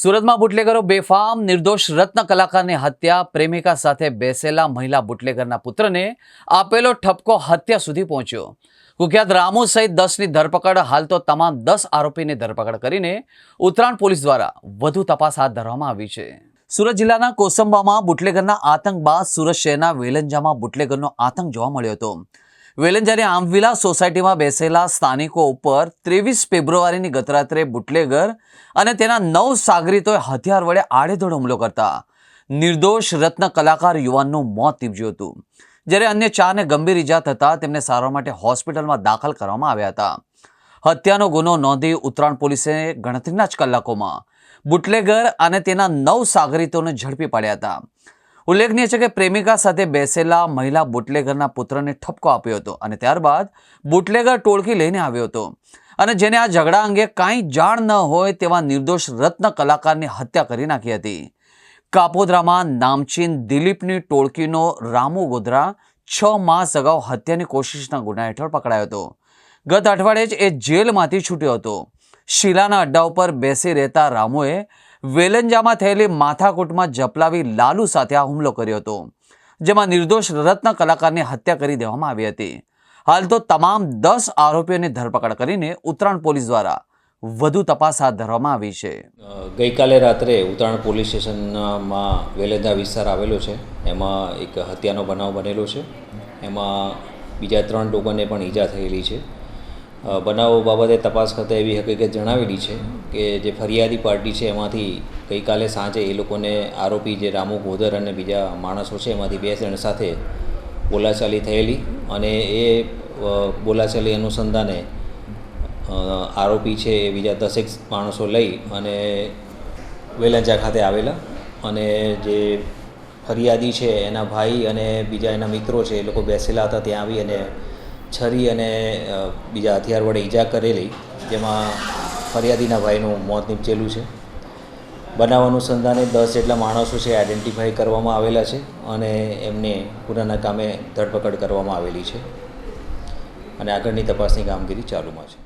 સુરતમાં બુટલેગરો બેફામ નિર્દોષ રત્ન કલાકારની હત્યા, પ્રેમિકા સાથે બેસેલા મહિલા બુટલેગરના પુત્રને આપેલો ઠપકો હત્યા સુધી પહોંચ્યો। કુખ્યાત રામુ સહિત 10ની ધરપકડ। હાલ તો તમામ 10 આરોપીની ધરપકડ કરીને ઉત્તરાયણ પોલીસ દ્વારા વધુ તપાસ હાથ ધરવામાં આવી છે। સુરત જિલ્લાના કોસંબામાં બુટલેગરના આતંક બાદ સુરત શહેરના વેલંજામાં બુટલેગરનો આતંક જોવા મળ્યો હતો। વેલંજાની આમવિલા સોસાયટીમાં બેસેલા સ્થાનિકો ઉપર 23 ફેબ્રુઆરીની ગતરાત્રે બુટલેગર અને તેના 9 સાગરીતોએ હથિયાર વડે આડેધડ હુમલો કરતા નિર્દોષ રત્ન કલાકાર યુવાનનું મોત નીપજ્યું હતું, જ્યારે અન્ય 4ને ગંભીર ઈજા થતા તેમને સારવાર માટે હોસ્પિટલમાં દાખલ કરવામાં આવ્યા હતા। હત્યાનો ગુનો નોંધી ઉત્તરાયણ પોલીસે ગણતરીના જ કલાકોમાં બુટલેગર અને તેના 9 સાગરીતોને ઝડપી પાડ્યા હતા। ઉલ્લેખનીય છે કે પ્રેમિકા સાથે બેસેલા મહિલા બુટલેગરના પુત્રને ઠપકો આપ્યો હતો અને ત્યારબાદ બુટલેગર ટોળકી લઈને આવ્યો હતો અને જેને આ ઝઘડા અંગે કાંઈ જાણ ન હોય તેવા નિર્દોષ રત્ન કલાકારની હત્યા કરી નાખી હતી। કાપોદ્રામાં નામચીન દિલીપની ટોળકીનો રામુ ગોધરા 6 માસ અગાઉ હત્યાની કોશિશના ગુના હેઠળ પકડાયો હતો। ગત અઠવાડિયે જ એ જેલમાંથી છૂટ્યો હતો। શીલાના અડ્ડા ઉપર બેસી રહેતા રામુએ વેલંજામાં થયેલી માથાકૂટમાં જપલાવી લાલુ સાથે આ હુમલો કર્યો હતો, જેમાં નિર્દોષ રત્ન કલાકારની હત્યા કરી દેવામાં આવી હતી। હાલ તો તમામ 10 આરોપીઓની ધરપકડ કરીને ઉત્તરાયણ પોલીસ દ્વારા વધુ તપાસ હાથ ધરવામાં આવી છે। ગઈકાલે રાત્રે ઉત્તરાયણ પોલીસ સ્ટેશનમાં વેલંજા વિસ્તાર આવેલો છે, એમાં એક હત્યાનો બનાવ બનેલો છે। એમાં બીજા 3 લોકોને પણ ઈજા થયેલી છે। બનાવ બાબતે તપાસ કરતાં એવી હકીકત જણાવેલી છે કે જે ફરિયાદી પાર્ટી છે એમાંથી ગઈકાલે સાંજે એ લોકોને આરોપી જે રામુ ગોધર અને બીજા માણસો છે એમાંથી 2 જણ સાથે બોલાચાલી થયેલી અને એ બોલાચાલી અનુસંધાને આરોપી છે એ બીજા 10 માણસો લઈ અને વેલંજા ખાતે આવેલા અને જે ફરિયાદી છે એના ભાઈ અને બીજા એના મિત્રો છે એ લોકો બેસેલા હતા, ત્યાં આવી અને છરી અને બીજા હથિયાર વડે ઈજા કરેલી, જેમાં ફરિયાદીના ભાઈનું મોત નીપજેલું છે। બનાવ અનુસંધાને 10 જેટલા માણસો છે આઈડેન્ટિફાઈ કરવામાં આવેલા છે અને એમને ગુનાના કામે ધરપકડ કરવામાં આવેલી છે અને આગળની તપાસની કામગીરી ચાલુમાં છે।